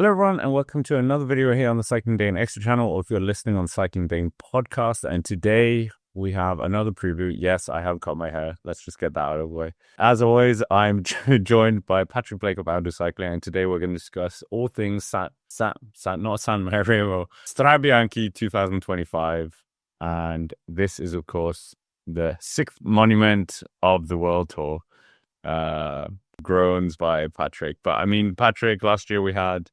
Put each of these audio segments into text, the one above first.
Hello everyone and welcome to another video here on the Cycling Dane Extra channel, or if you're listening on Cycling Dane podcast. And today we have another preview. Yes, I have cut my hair. Let's just get that out of the way. As always, I'm joined by Patrick Blake of Outdoor Cycling, and today we're going to discuss all things San Marino, Strade Bianche 2025. And this is, of course, the sixth monument of the World Tour. Groans by Patrick. But I mean, Patrick, last year we had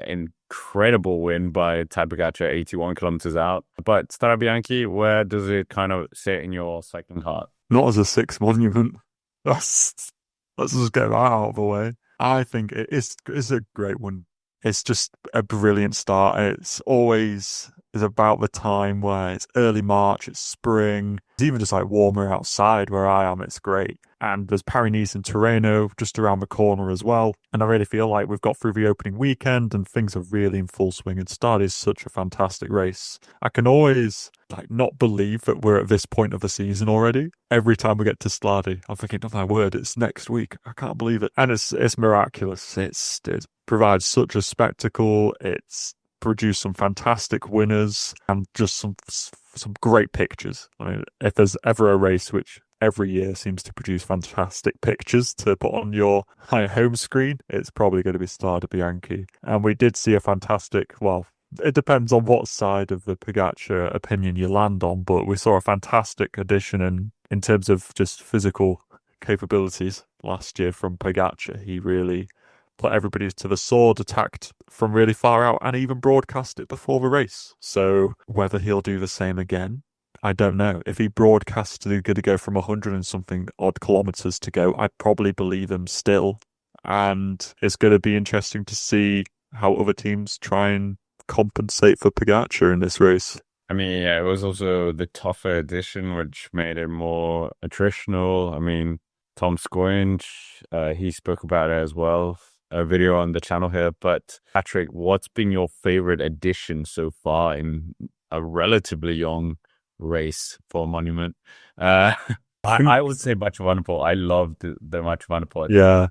incredible win by Tadej Pogačar, 81 kilometers out. But Strade Bianche, where does it kind of sit in your cycling heart? Not as a sixth monument. Let's just get that out of the way. I think it's a great one. It's just a brilliant start. It's always is about the time where it's early March, it's spring. It's even just like warmer outside where I am. It's great. And there's Paris-Nice and Tirreno just around the corner as well. And I really feel like we've got through the opening weekend and things are really in full swing. And Strade is such a fantastic race. I can always not believe that we're at this point of the season already. Every time we get to Strade, I'm thinking, oh my word, it's next week. I can't believe it. And it's miraculous. It provides such a spectacle. It's produced some fantastic winners and just some great pictures. I mean, if there's ever a race which every year seems to produce fantastic pictures to put on your home screen, it's probably going to be Strade Bianche. And we did see a fantastic, well, it depends on what side of the Pogačar opinion you land on, but we saw a fantastic addition in terms of just physical capabilities last year from Pogačar. He really put everybody to the sword, attacked from really far out, and even broadcast it before the race. So whether he'll do the same again, I don't know. If he broadcasts they're going to go from 100 and something odd kilometers to go, I probably believe him still. And it's going to be interesting to see how other teams try and compensate for Pogačar in this race. I mean, yeah, it was also the tougher edition, which made it more attritional. I mean, Tom Scoyne, he spoke about it as well. A video on the channel here. But Patrick, what's been your favorite addition so far in a relatively young race for Monument? I would say Match Van der Poel. I loved the Match Van der Poel. Yeah,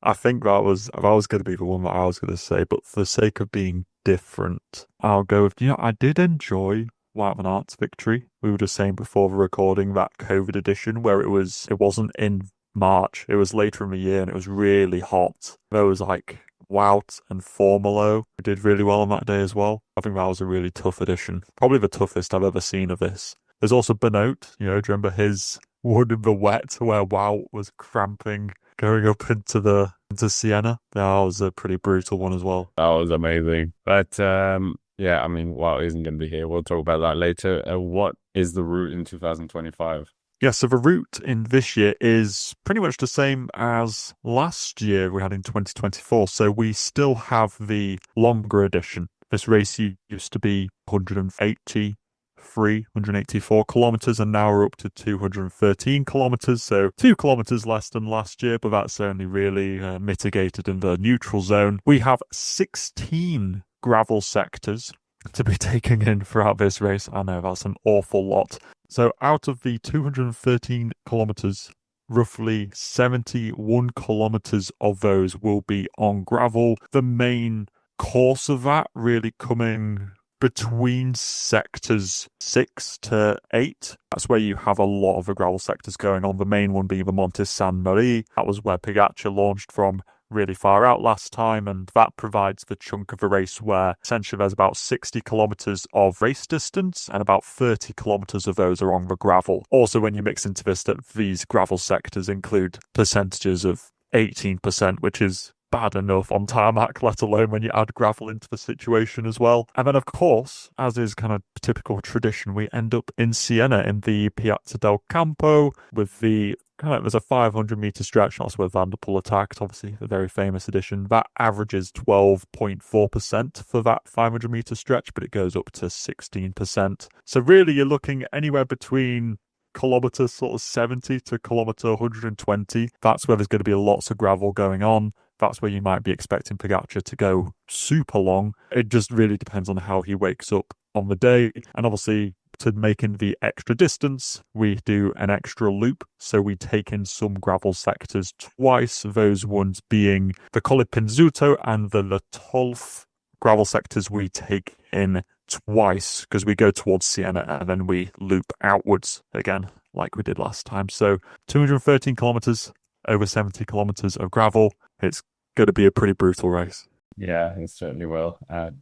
I think that was going to be the one that I was going to say, but for the sake of being different, I'll go with, I did enjoy Wout van Aert's victory. We were just saying before the recording, that COVID edition where it wasn't in March, it was later in the year and it was really hot. There was Wout and Formolo who did really well on that day as well. I think that was a really tough edition. Probably the toughest I've ever seen of this. There's also Benoit, do you remember his one in the wet where Wout was cramping going up into Siena? That was a pretty brutal one as well. That was amazing. But yeah, I mean, Wout isn't going to be here. We'll talk about that later. What is the route in 2025? Yeah, so the route in this year is pretty much the same as last year we had in 2024. So we still have the longer edition. This race used to be 184 kilometres, and now we're up to 213 kilometres. So 2 kilometres less than last year, but that's only really mitigated in the neutral zone. We have 16 gravel sectors to be taken in throughout this race. I know that's an awful lot. So out of the 213 kilometres, roughly 71 kilometres of those will be on gravel. The main course of that really coming between sectors 6 to 8. That's where you have a lot of the gravel sectors going on. The main one being the Monte San Marie. That was where Pogačar launched from really far out last time, and that provides the chunk of the race where essentially there's about 60 kilometres of race distance and about 30 kilometres of those are on the gravel. Also, when you mix into this, that these gravel sectors include percentages of 18%, which is bad enough on tarmac, let alone when you add gravel into the situation as well. And then, of course, as is kind of typical tradition, we end up in Siena in the Piazza del Campo with the there's a 500-metre stretch. That's where Van der Poel attacked, obviously, a very famous edition. That averages 12.4% for that 500-metre stretch, but it goes up to 16%. So really, you're looking anywhere between kilometre 70 to kilometre 120. That's where there's going to be lots of gravel going on. That's where you might be expecting Pogačar to go super long. It just really depends on how he wakes up on the day. And obviously, to make in the extra distance, we do an extra loop. So we take in some gravel sectors twice, those ones being the Colle Pinzuto and the Le Tolf gravel sectors we take in twice because we go towards Siena and then we loop outwards again like we did last time. So 213 kilometers, over 70 kilometers of gravel. It's going to be a pretty brutal race. Yeah, it certainly will. It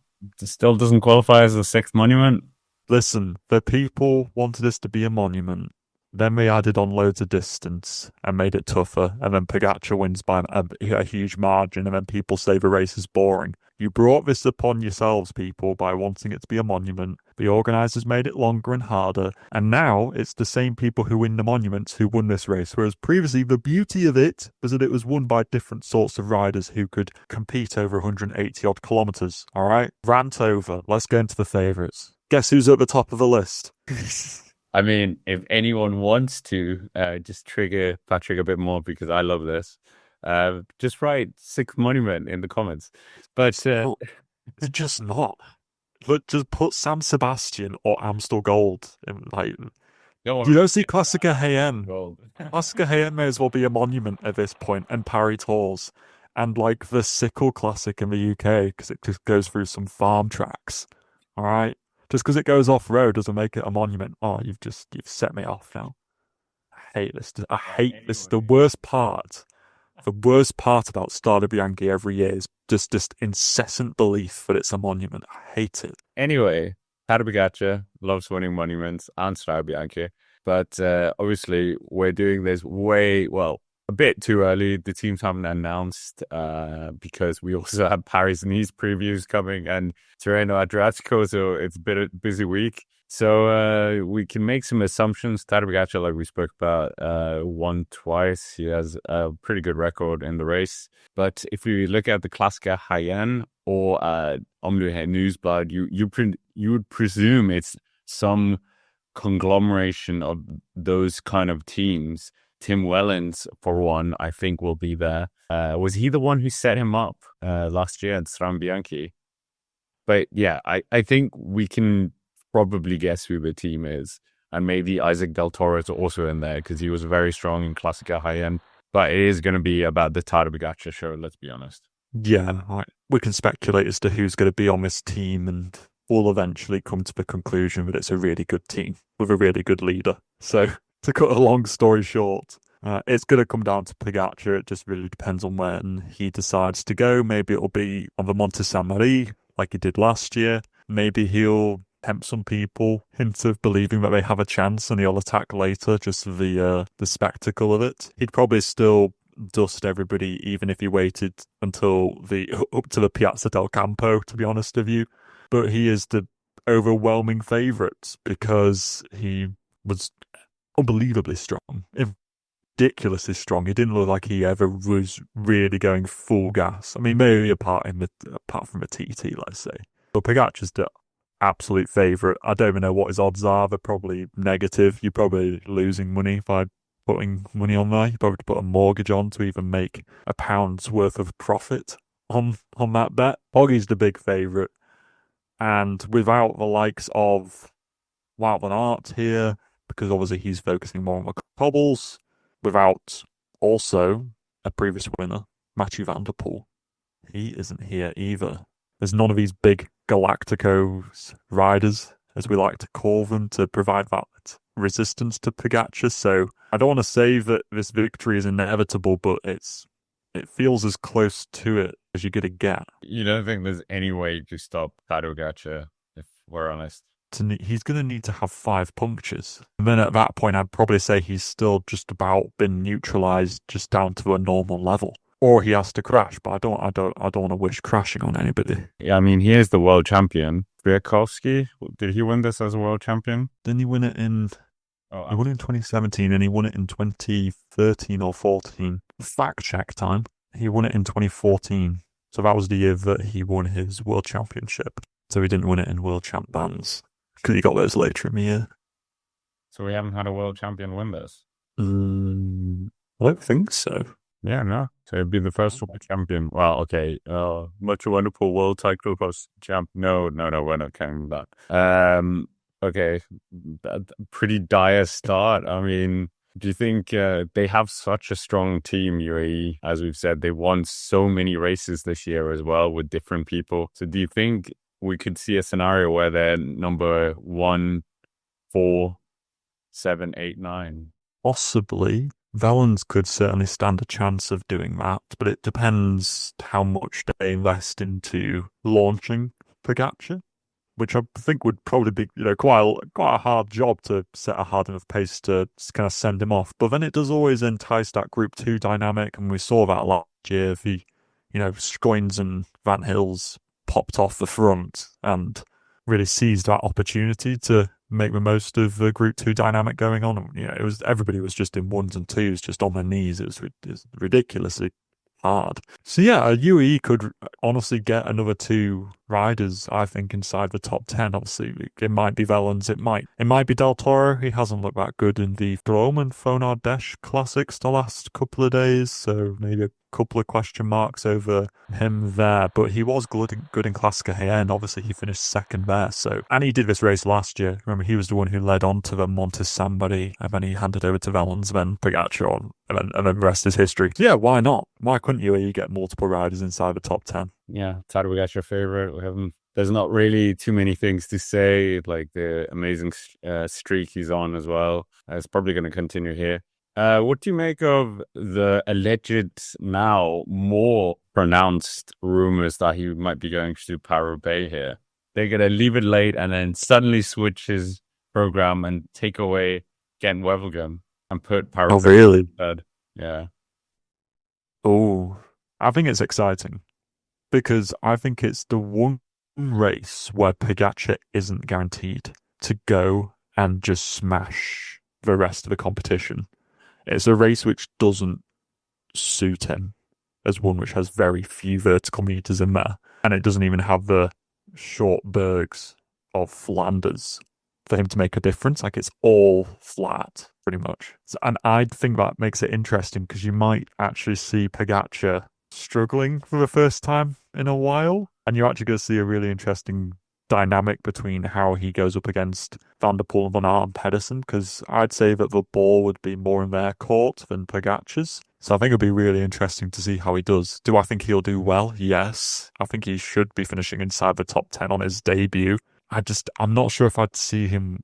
still doesn't qualify as the sixth monument. Listen, the people wanted this to be a monument. Then we added on loads of distance and made it tougher. And then Pogačar wins by a huge margin. And then people say the race is boring. You brought this upon yourselves, people, by wanting it to be a monument. The organisers made it longer and harder. And now it's the same people who win the monuments who won this race. Whereas previously, the beauty of it was that it was won by different sorts of riders who could compete over 180 odd kilometres. All right? Rant over. Let's get into the favourites. Guess who's at the top of the list? I mean, if anyone wants to just trigger Patrick a bit more, because I love this, just write sixth monument in the comments. But it's just not. But just put San Sebastian or Amstel Gold in, like. You don't see Classica Hayen. Classica Hayen may as well be a monument at this point, and Paris Tours, and like the Sickle Classic in the UK because it just goes through some farm tracks. All right. Just because it goes off-road doesn't make it a monument. Oh, you've set me off now. I hate this. I hate this. The worst part about Strade Bianche every year is just this incessant belief that it's a monument. I hate it. Anyway, Tadej Pogačar loves winning monuments and Strade Bianche. But obviously, we're doing this a bit too early. The teams haven't announced because we also have Paris-Nice previews coming and Tirreno Adriatico, so it's a bit of a busy week. So we can make some assumptions. Tadej Pogačar, like we spoke about, won twice. He has a pretty good record in the race. But if we look at the Classica Hayen or Omloop Newsblad, you would presume it's some conglomeration of those kind of teams. Tim Wellens, for one, I think will be there. Was he the one who set him up last year at Strade Bianche? But yeah, I think we can probably guess who the team is. And maybe Isaac Del Toro is also in there because he was very strong in Classica Hayen. But it is going to be about the Tadej Pogačar show, let's be honest. Yeah, we can speculate as to who's going to be on this team and we'll eventually come to the conclusion that it's a really good team with a really good leader. So to cut a long story short, it's going to come down to Pogačar. It just really depends on when he decides to go. Maybe it'll be on the Monte San Marie like he did last year. Maybe he'll tempt some people into believing that they have a chance and he'll attack later just for the spectacle of it. He'd probably still dust everybody even if he waited until up to the Piazza del Campo, to be honest with you. But he is the overwhelming favourite because he was unbelievably strong, ridiculously strong. He didn't look like he ever was really going full gas. I mean, maybe apart from the TT, let's say. But Pogačar's the absolute favourite. I don't even know what his odds are. They're probably negative. You're probably losing money by putting money on there. You probably put a mortgage on to even make £1 worth of profit on that bet. Poggy's the big favourite. And without the likes of Wout van Aert here, because obviously he's focusing more on the cobbles, without also a previous winner, Mathieu van der Poel. He isn't here either. There's none of these big Galacticos riders, as we like to call them, to provide that resistance to Pogačar. So I don't want to say that this victory is inevitable, but it feels as close to it as you're going to get. You don't think there's any way to stop Tadej Pogačar, if we're honest? He's going to need to have 5 punctures. And then at that point, I'd probably say he's still just about been neutralized just down to a normal level. Or he has to crash, but I don't want to wish crashing on anybody. Yeah, I mean, he is the world champion. Kwiatkowski, did he win this as a world champion? Didn't he win it in... he won it in 2017 and he won it in 2013 or 14. Fact check time. He won it in 2014. So that was the year that he won his world championship. So he didn't win it in world champ bands because he got those later in the year. So we haven't had a world champion win this? I don't think so. Yeah, no. So it'd be the first world champion. Well, okay. Much a wonderful world cyclocross champ. No, we're not counting that. Okay, pretty dire start. I mean, do you think they have such a strong team, UAE? As we've said, they won so many races this year as well with different people. So do you think we could see a scenario where they're number 1, 4, 7, 8, 9? Possibly. Valens could certainly stand a chance of doing that, but it depends how much they invest into launching Pogačar, which I think would probably be, quite a hard job to set a hard enough pace to kind of send him off. But then it does always entice that Group 2 dynamic, and we saw that last year. Scoins and Van Hills popped off the front and really seized that opportunity to make the most of the Group 2 dynamic going on. Everybody was just in 1s and 2s, just on their knees. It was ridiculously hard. So yeah, UAE could honestly get another 2 riders, I think, inside the top 10. Obviously, it might be Valens, it might be Del Toro. He hasn't looked that good in the Drôme and Fonardèche classics the last couple of days, so maybe a couple of question marks over him there. But he was good in Classica Jaén. Obviously, he finished second there. And he did this race last year. Remember, he was the one who led on to the Monte Sambari, and then he handed over to Valens, then Pogačar on, and then the rest is history. So yeah, why not? Why couldn't UAE get multiple riders inside the top 10? Yeah, Tadej Pogačar favorite. There's not really too many things to say, like the amazing streak he's on as well. It's probably going to continue here. What do you make of the alleged, now more pronounced rumors that he might be going to Paris-Roubaix here? They're going to leave it late and then suddenly switch his program and take away Gent-Wevelgem and put Paris-Roubaix. Oh, really? Instead. Yeah. Oh, I think it's exciting because I think it's the one race where Pogačar isn't guaranteed to go and just smash the rest of the competition. It's a race which doesn't suit him as one which has very few vertical meters in there, and it doesn't even have the short bergs of Flanders for him to make a difference. Like, it's all flat pretty much. And I think that makes it interesting because you might actually see Pogačar struggling for the first time in a while, and you're actually going to see a really interesting dynamic between how he goes up against Van der Poel, Van Aert and Pedersen, because I'd say that the ball would be more in their court than Pogačar's. So I think it'll be really interesting to see how he does. Do I think he'll do well? Yes. I think he should be finishing inside the top 10 on his debut. I'm not sure if I'd see him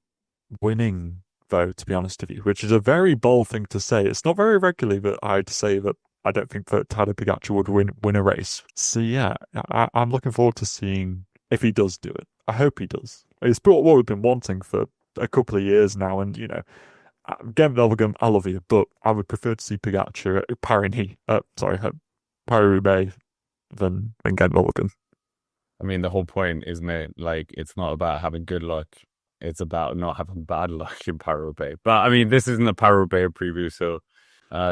winning, though, to be honest with you, which is a very bold thing to say. It's not very regularly that I'd say that I don't think that Tadej Pogačar would win a race. So yeah, I'm looking forward to seeing if he does do it. I hope he does. It's what we've been wanting for a couple of years now, and Gent-Wevelgem, I love you, but I would prefer to see Pogačar at Paris-Roubaix than Gent-Wevelgem. I mean, the whole point, isn't it? Like, it's not about having good luck. It's about not having bad luck in Paris-Roubaix. But, I mean, this isn't a Paris-Roubaix preview, so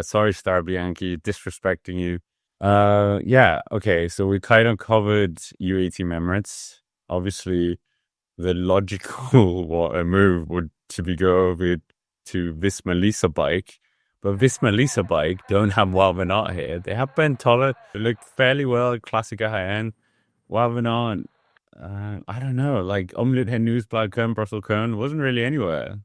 sorry, Strade Bianche, disrespecting you. Yeah, okay, so we kind of covered UAE Team Emirates. Obviously, the logical move would to be go over to Visma Lisa Bike. But Visma Lisa Bike don't have Wout van Aert here. They have Ben Tollett. They look fairly well at Classica Jaén. Wout van Aert, I don't know, like Omloop Het Nieuwsblad, Kern, Brussels, Kern, wasn't really anywhere.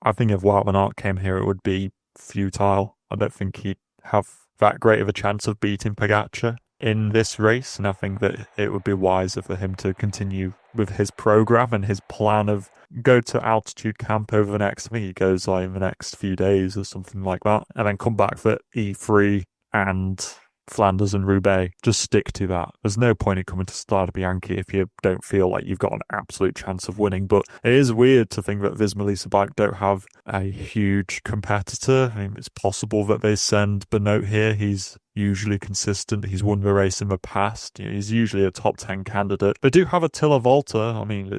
I think if Wout van Aert came here, it would be futile. I don't think he'd have that great of a chance of beating Pogačar in this race, and I think that it would be wiser for him to continue with his program and his plan of go to altitude camp over the next, I think he goes like in the next few days or something like that, and then come back for E3 and Flanders and Roubaix. Just stick to that. There's no point in coming to Strade Bianche if you don't feel like you've got an absolute chance of winning. But it is weird to think that Visma Lisa Bike don't have a huge competitor. I mean, it's possible that they send Benoit here. He's usually consistent. He's won the race in the past. He's usually a top 10 candidate. They do have Attila Valter. I mean,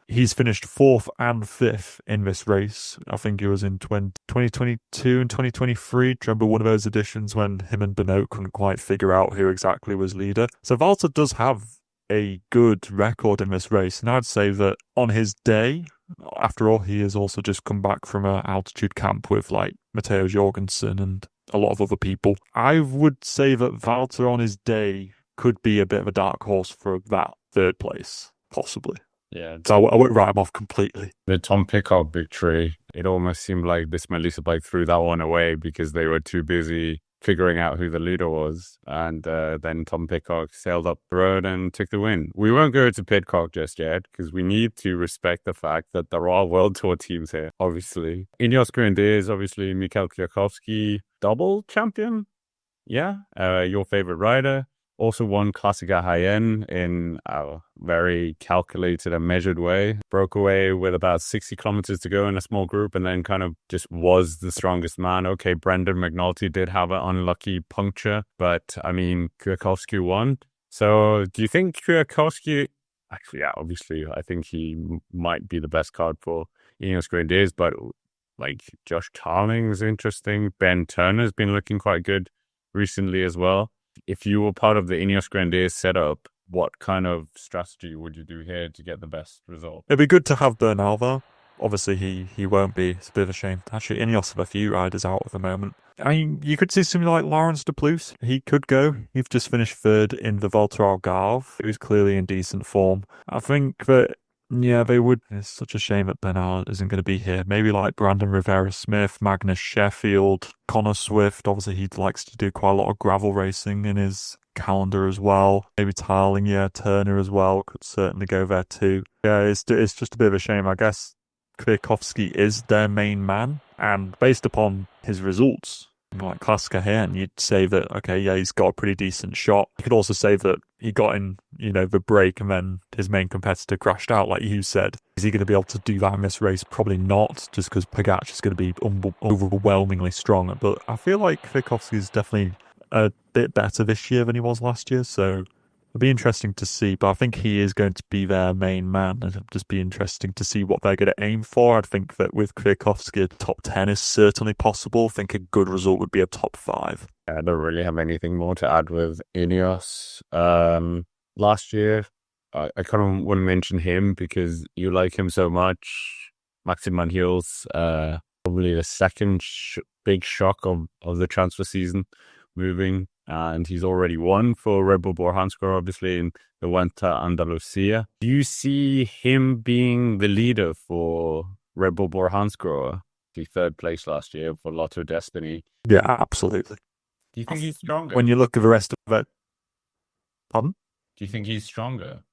he's finished 4th and 5th in this race. I think it was in 2022 and 2023. Do you remember one of those editions when him and Benoit couldn't quite figure out who exactly was leader? So Valter does have a good record in this race. And I'd say that on his day, after all, he has also just come back from an altitude camp with like Matteo Jorgensen and a lot of other people. I would say that Valter on his day could be a bit of a dark horse for that 3rd place, possibly. Yeah. So I won't write him off completely. The Tom Pidcock victory, it almost seemed like Visma Leasebike threw that one away because they were too busy figuring out who the leader was. And then Tom Pidcock sailed up the road and took the win. We won't go to Pidcock just yet because we need to respect the fact that there are World Tour teams here, obviously. Ineos Grenadiers, obviously, Mikhail Kwiatkowski, double champion. Yeah, your favorite rider. Also won Klassiker High-End in a very calculated and measured way. Broke away with about 60 kilometers to go in a small group and then kind of just was the strongest man. Okay, Brendan McNulty did have an unlucky puncture, but I mean, Kwiatkowski won. So do you think Kwiatkowski... Actually, yeah, obviously, I think he might be the best card for Ineos Grenadiers, but like Josh Tarling's interesting. Ben Turner's been looking quite good recently as well. If you were part of the Ineos Grenadiers setup, what kind of strategy would you do here to get the best result? It'd be good to have Bernal though. Obviously, he won't be. It's a bit of a shame. Actually, Ineos have a few riders out at the moment. I mean, you could see something like Laurens de Plus. He could go. He's just finished third in the Volta au Algarve. He was clearly in decent form. I think that, yeah, they would. It's such a shame that Bernal isn't going to be here. Maybe like Brandon Rivera-Smith, Magnus Sheffield, Connor Swift. Obviously, he likes to do quite a lot of gravel racing in his calendar as well. Maybe Tarling, yeah, Turner as well could certainly go there too. Yeah, it's just a bit of a shame. I guess Kwiatkowski is their main man, and based upon his results, like Klassiker here, and you'd say that, okay, yeah, he's got a pretty decent shot. You could also say that he got in, the break and then his main competitor crashed out, like you said. Is he going to be able to do that in this race? Probably not, just because Pogačar is going to be overwhelmingly strong. But I feel like Kwiatkowski is definitely a bit better this year than he was last year, so it'll be interesting to see, but I think he is going to be their main man, and it'll just be interesting to see what they're going to aim for. I think that with Kwiatkowski, a top 10 is certainly possible. I think a good result would be a top 5. I don't really have anything more to add with Ineos. Last year, I kind of want to mention him because you like him so much. Maxim Van Gils, probably the second big shock of the transfer season moving. And he's already won for Red Bull Bora Hansgrohe, obviously, in the Vuelta Andalusia. Do you see him being the leader for Red Bull Bora Hansgrohe? The third place last year for Lotto Destiny. Yeah, absolutely. Do you think he's stronger? When you look at the rest of it... Pardon? Do you think he's stronger?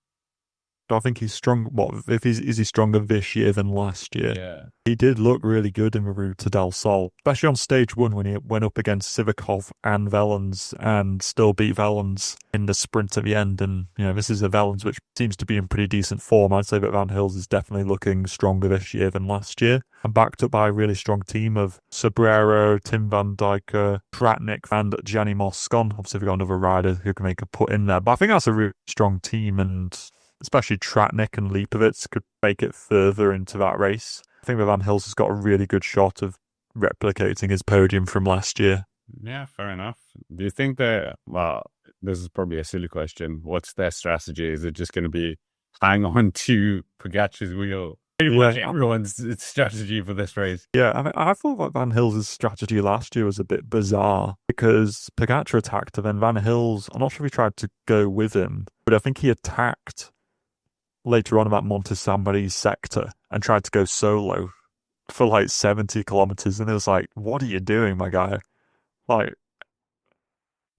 I think he's strong. What is he stronger this year than last year? Yeah. He did look really good in the Ruta del Sol, especially on stage 1 when he went up against Sivakov and Wellens and still beat Wellens in the sprint at the end. And, this is a Wellens which seems to be in pretty decent form. I'd say that Van Gils is definitely looking stronger this year than last year. And backed up by a really strong team of Sobrero, Tim van Dijker, Tratnik and Gianni Moscon. Obviously, we've got another rider who can make a put in there. But I think that's a really strong team, and especially Tratnik and Lipovitz could make it further into that race. I think that Van Gils has got a really good shot of replicating his podium from last year. Yeah, fair enough. Do you think this is probably a silly question. What's their strategy? Is it just going to be hang on to Pogačar's wheel? Pretty much everyone's strategy for this race. Yeah, I thought that Van Gils' strategy last year was a bit bizarre because Pogačar attacked and then Van Gils, I'm not sure if he tried to go with him, but I think he attacked later on about Monte San Mari's sector and tried to go solo for like 70 kilometers, and it was like, what are you doing, my guy? Like,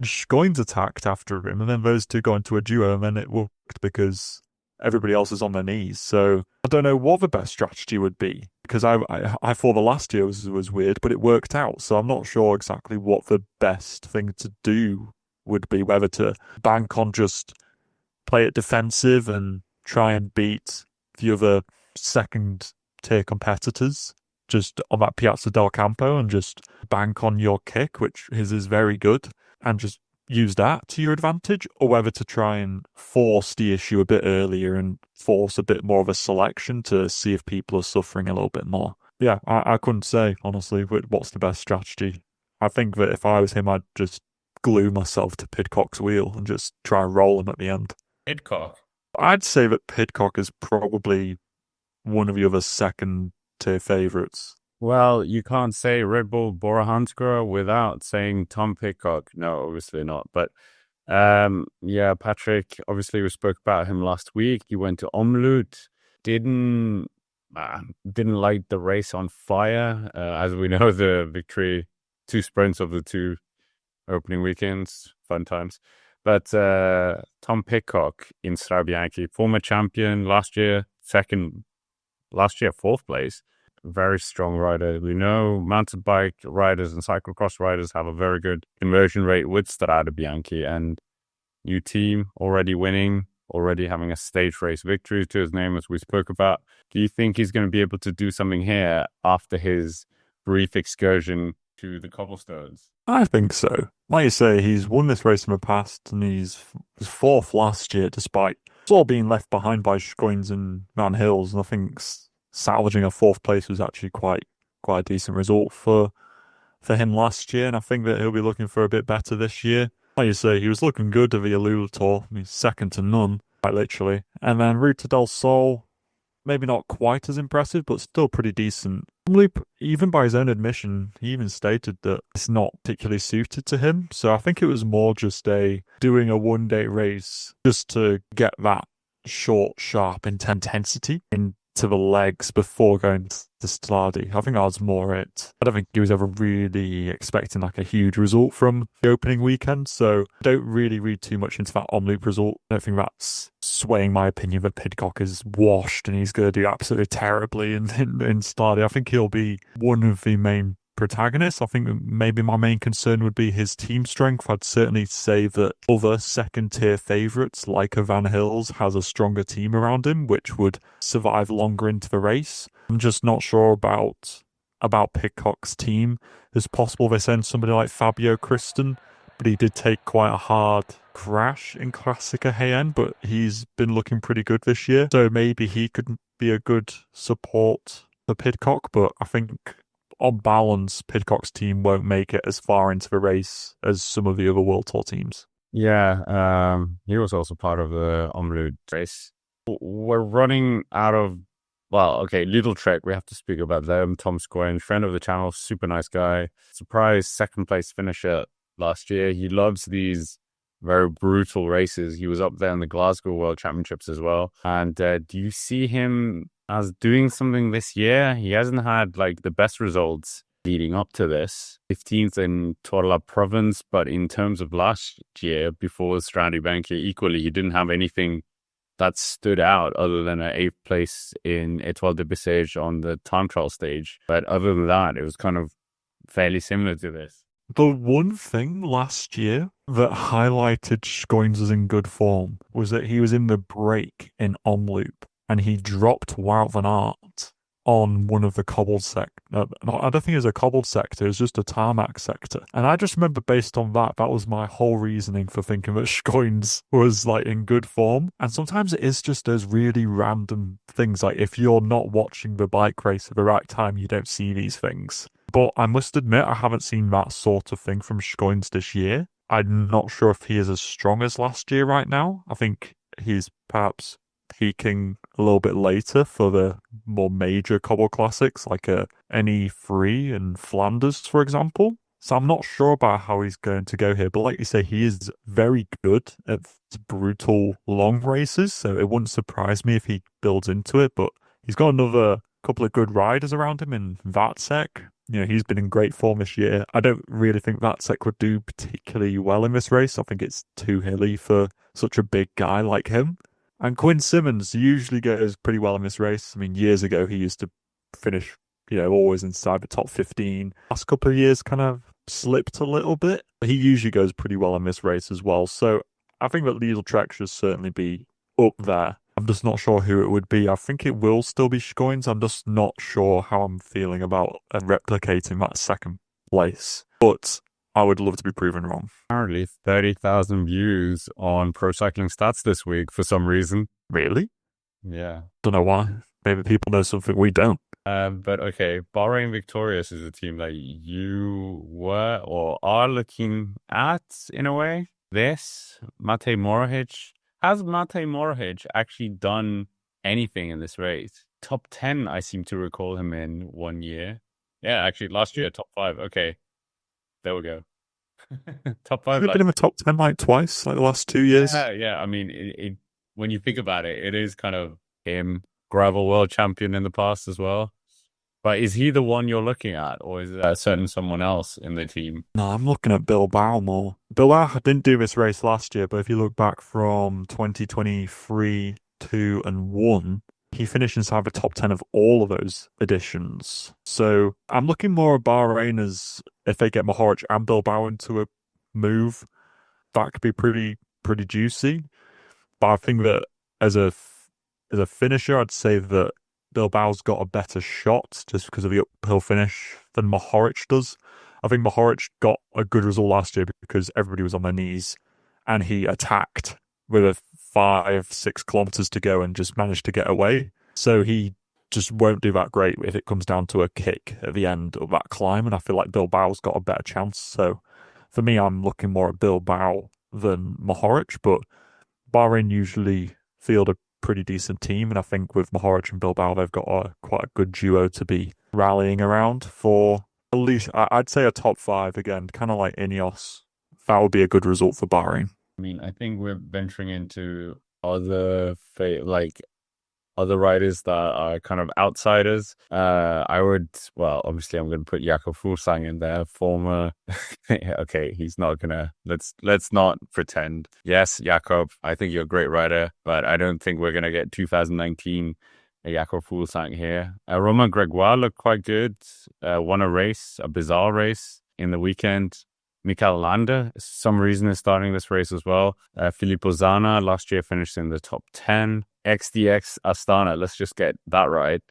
Schoen's attacked after him, and then those two got into a duo, and then it worked because everybody else is on their knees. So I don't know what the best strategy would be, because I thought the last year was weird, but it worked out. So I'm not sure exactly what the best thing to do would be, whether to bank on just play it defensive and try and beat the other second-tier competitors just on that Piazza del Campo and just bank on your kick, which his is very good, and just use that to your advantage, or whether to try and force the issue a bit earlier and force a bit more of a selection to see if people are suffering a little bit more. Yeah, I couldn't say, honestly, what's the best strategy. I think that if I was him, I'd just glue myself to Pidcock's wheel and just try and roll him at the end. Pidcock? I'd say that Pidcock is probably one of the other second-tier favourites. Well, you can't say Red Bull Bora Hansgrohe without saying Tom Pidcock. No, obviously not. But yeah, Patrick, obviously we spoke about him last week. He went to Omloop. didn't light the race on fire. As we know, the victory, 2 sprints of the 2 opening weekends, fun times. But Tom Pidcock in Strade Bianche, former champion last year, 4th place. Very strong rider. We know mountain bike riders and cyclocross riders have a very good conversion rate with Strade Bianche, and new team already winning, already having a stage race victory to his name, as we spoke about. Do you think he's going to be able to do something here after his brief excursion to the cobblestones? I think so. Like you say, he's won this race in the past, and he's 4th last year, despite all being left behind by Schoins and Van Hills. And I think salvaging a 4th place was actually quite a decent result for him last year. And I think that he'll be looking for a bit better this year. Like you say, he was looking good at the Alula Tour. I mean, second to none, quite literally. And then Ruta del Sol, maybe not quite as impressive, but still pretty decent. Even by his own admission, he even stated that it's not particularly suited to him. So I think it was more just doing a one-day race just to get that short, sharp intensity into the legs before going to Strade. I think that was more it. I don't think he was ever really expecting like a huge result from the opening weekend, so I don't really read too much into that en-loop result. I don't think that's swaying my opinion that Pidcock is washed and he's going to do absolutely terribly in Strade. I think he'll be one of the main protagonists. I think maybe my main concern would be his team strength. I'd certainly say that other second-tier favourites like a Van Hills has a stronger team around him, which would survive longer into the race. I'm just not sure about Pidcock's team. It's possible they send somebody like Fabio Kristen, but he did take quite a hard crash in Classica Jaén, but he's been looking pretty good this year. So maybe he could be a good support for Pidcock, but I think on balance, Pidcock's team won't make it as far into the race as some of the other World Tour teams. Yeah, he was also part of the Omloop race. We're running out of, Little Trek, we have to speak about them. Tom Schoins, friend of the channel, super nice guy. Surprise second place finisher last year. He loves these very brutal races. He was up there in the Glasgow World Championships as well. And do you see him as doing something this year? He hasn't had like the best results leading up to this. 15th in Tour de la Provence, but in terms of last year before Strade Bianche, equally, he didn't have anything that stood out other than an 8th place in Étoile de Bessèges on the time trial stage. But other than that, it was kind of fairly similar to this. The one thing last year that highlighted Schoins as in good form was that he was in the break in Omloop and he dropped Wout van Aert on one of the cobbled I don't think it was a cobbled sector, it was just a tarmac sector. And I just remember based on that was my whole reasoning for thinking that Schoins was like in good form. And sometimes it is just those really random things, like if you're not watching the bike race at the right time, you don't see these things. But I must admit, I haven't seen that sort of thing from Schoins this year. I'm not sure if he is as strong as last year right now. I think he's perhaps peaking a little bit later for the more major cobble classics like NE3 and Flanders, for example. So I'm not sure about how he's going to go here. But like you say, he is very good at brutal long races, so it wouldn't surprise me if he builds into it. But he's got another couple of good riders around him in Vácek. You know, he's been in great form this year. I don't really think Vácek would do particularly well in this race. I think it's too hilly for such a big guy like him. And Quinn Simmons usually goes pretty well in this race. I mean, years ago, he used to finish, always inside the top 15. Last couple of years kind of slipped a little bit. But he usually goes pretty well in this race as well. So I think that Lidl Trek should certainly be up there. I'm just not sure who it would be. I think it will still be Schoins. I'm just not sure how I'm feeling about replicating that second place. But I would love to be proven wrong. Apparently 30,000 views on Pro Cycling Stats this week for some reason. Really? Yeah. Don't know why. Maybe people know something we don't. But okay, Bahrain Victorious is a team that you were or are looking at in a way. This, Matej Mohoric. Has Matej Mohoric actually done anything in this race? Top 10, I seem to recall him in one year. Yeah, actually, last year, top 5. Okay, there we go. Top 5. He's been in the top 10 like twice, like the last 2 years. Yeah. I mean, when you think about it, it is kind of him gravel world champion in the past as well. But is he the one you're looking at, or is there someone else in the team? No, I'm looking at Bilbao more. Bilbao didn't do this race last year, but if you look back from 2023, 2 and 1, he finished inside the top 10 of all of those editions. So I'm looking more at Bahrain as if they get Mohoric and Bilbao into a move, that could be pretty juicy. But I think that as a finisher, I'd say that Bilbao's got a better shot just because of the uphill finish than Mohoric does. I think Mohoric got a good result last year because everybody was on their knees and he attacked with a 5-6 kilometers to go and just managed to get away. So he just won't do that great if it comes down to a kick at the end of that climb. And I feel like Bilbao's got a better chance. So for me, I'm looking more at Bilbao than Mohoric, but Bahrain usually field a pretty decent team, and I think with Mohoric and Bilbao, they've got quite a good duo to be rallying around for at least, I'd say, a top 5 again, kind of like Ineos. That would be a good result for Bahrain. I mean, I think we're venturing into other riders that are kind of outsiders. Obviously I'm going to put Jakob Fuglsang in there, former, okay, he's not going to, let's not pretend. Yes, Jakob, I think you're a great rider, but I don't think we're going to get 2019 Jakob Fuglsang here. Romain Gregoire looked quite good, won a bizarre race in the weekend. Mikel Landa, for some reason, is starting this race as well. Filippo Zana last year finished in the top 10. XDX Astana, let's just get that right.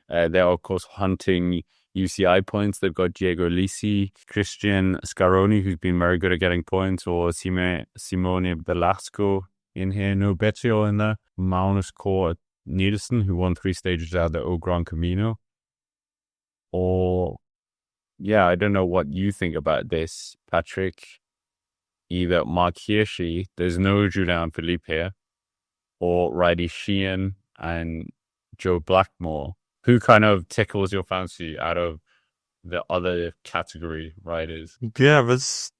They're, of course, hunting UCI points. They've got Diego Lisi, Christian Scaroni, who's been very good at getting points, or Simone Velasco in here. No Betio in there. Magnus Kort Nielsen, who won 3 stages out of the O Gran Camino. Yeah, I don't know what you think about this, Patrick. Either Mark Hirschi, there's no Julian Philippe here, or Riley Sheehan and Joe Blackmore. Who kind of tickles your fancy out of the other category riders? Yeah,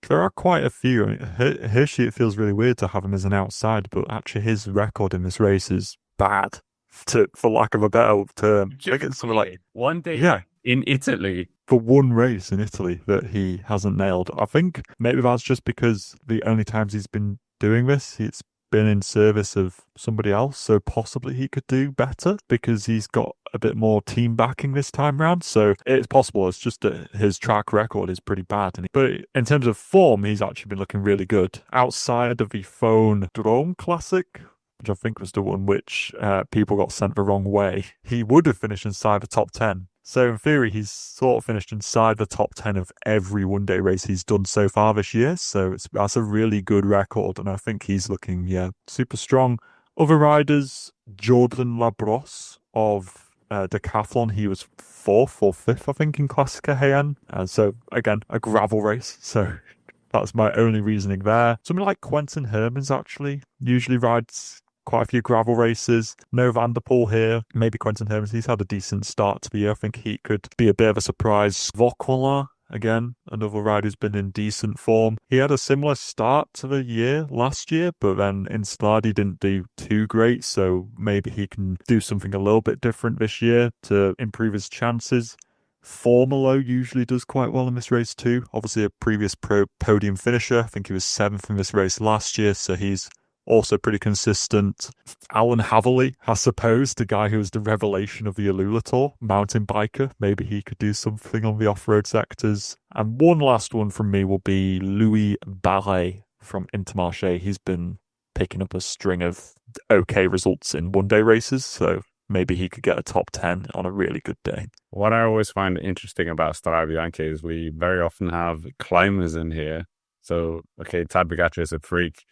there are quite a few. I mean, Hirschi, it feels really weird to have him as an outside, but actually his record in this race is bad, for lack of a better term. I think it's something like one day, yeah, in Italy. For one race in Italy that he hasn't nailed. I think maybe that's just because the only times he's been doing this, it's been in service of somebody else, so possibly he could do better because he's got a bit more team backing this time round. So it's possible. It's just that his track record is pretty bad. But in terms of form, he's actually been looking really good. Outside of the Phone Drome Classic, which I think was the one which people got sent the wrong way, he would have finished inside the top 10. So in theory, he's sort of finished inside the top 10 of every one-day race he's done so far this year. So that's a really good record, and I think he's looking, super strong. Other riders, Jordan Labrosse of Decathlon, he was 4th or 5th, I think, in Classica Heian. And so, again, a gravel race. So that's my only reasoning there. Something like Quentin Hermans, actually, usually rides quite a few gravel races. No Van der Poel here. Maybe Quentin Hermans. He's had a decent start to the year. I think he could be a bit of a surprise. Vauquelin, again, another rider who's been in decent form. He had a similar start to the year last year, but then in Strade he didn't do too great, so maybe he can do something a little bit different this year to improve his chances. Formolo usually does quite well in this race too. Obviously a previous podium finisher. I think he was 7th in this race last year, so he's also pretty consistent. Alan Haverley, I suppose, the guy who was the revelation of the Alula Tour, mountain biker. Maybe he could do something on the off-road sectors. And one last one from me will be Louis Barret from Intermarché. He's been picking up a string of okay results in one-day races, so maybe he could get a top 10 on a really good day. What I always find interesting about Strade Bianche is we very often have climbers in here. So, okay, Tadej Pogačar is a freak.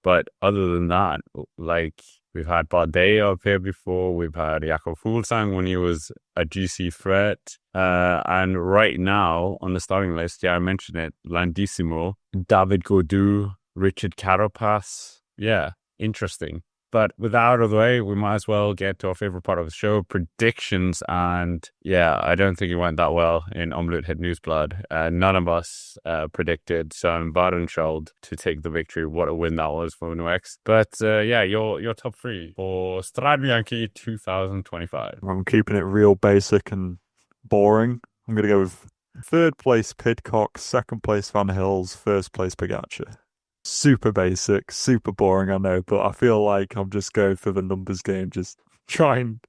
But other than that, like, we've had Bardet up here before. We've had Jakob Fuglsang when he was a GC threat. And right now on the starting list, I mentioned it, Landissimo, David Gaudu, Richard Carapaz. Yeah, interesting. But with that out of the way, we might as well get to our favorite part of the show, predictions. And yeah, I don't think it went that well in Omloop Het Nieuwsblad. None of us predicted Søren Bardenskjold to take the victory. What a win that was for UX. But yeah, your top three for Strade Bianche 2025. I'm keeping it real basic and boring. I'm going to go with third place Pidcock, second place Van Hills, first place Pogačar. Super basic, super boring, I know, but I feel like I'm just going for the numbers game. I'm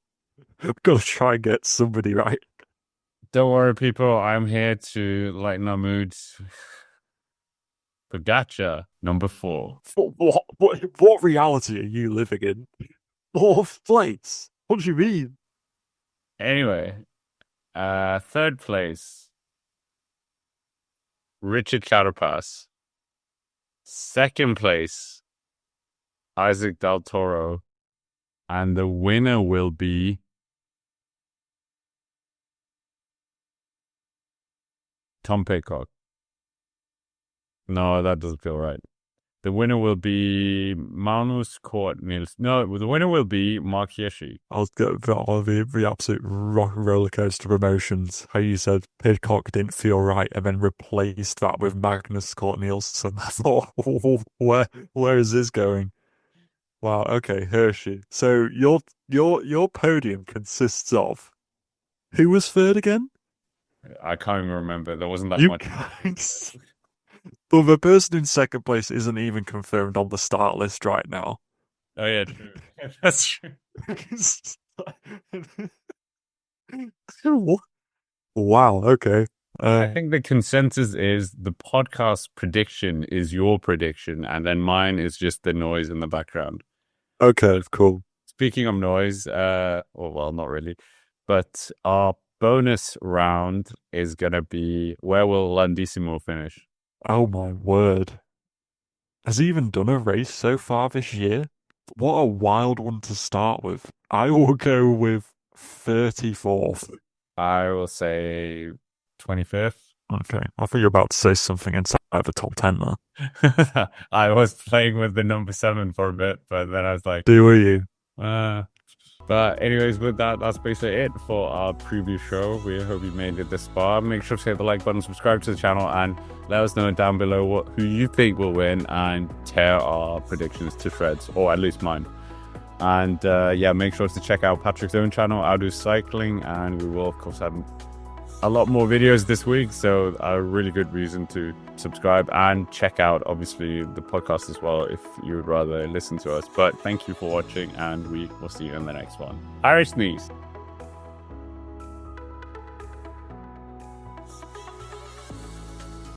gonna try and get somebody right. Don't worry, people. I'm here to lighten our moods. Pogačar, number 4. What reality are you living in? Fourth place? What do you mean? Anyway, third place, Richard Carapaz. Second place, Isaac Del Toro. And the winner will be Tom Pidcock. No, that doesn't feel right. The winner will be Magnus Cort Nielsen. No, the winner will be Mark Hirschi. I'll go the absolute roller coaster of emotions. How you said Pidcock didn't feel right and then replaced that with Magnus Cort Nielsen. I thought, where is this going? Wow, okay, Hirschi. So your podium consists of who was third again? I can't even remember. There wasn't that much. But the person in second place isn't even confirmed on the start list right now. Oh, yeah, true. That's true. Wow, okay. I think the consensus is the podcast prediction is your prediction, and then mine is just the noise in the background. Okay, cool. Speaking of noise, well, not really, but our bonus round is going to be where will Landissimo finish? Oh my word. Has he even done a race so far this year? What a wild one to start with. I will go with 34th. I will say 25th. Okay, I thought you were about to say something inside the top 10 there. I was playing with the number 7 for a bit, but then I was like... Were you? But anyways, with that, that's basically it for our preview show. We hope you made it this far. Make sure to hit the like button, subscribe to the channel, and let us know down below who you think will win and tear our predictions to shreds, or at least mine. And yeah, make sure to check out Patrick's own channel, I'll Do Cycling, and we will, of course, have a lot more videos this week, so a really good reason to subscribe and check out, obviously, the podcast as well if you would rather listen to us. But thank you for watching, and we will see you in the next one. Irish Sneeze.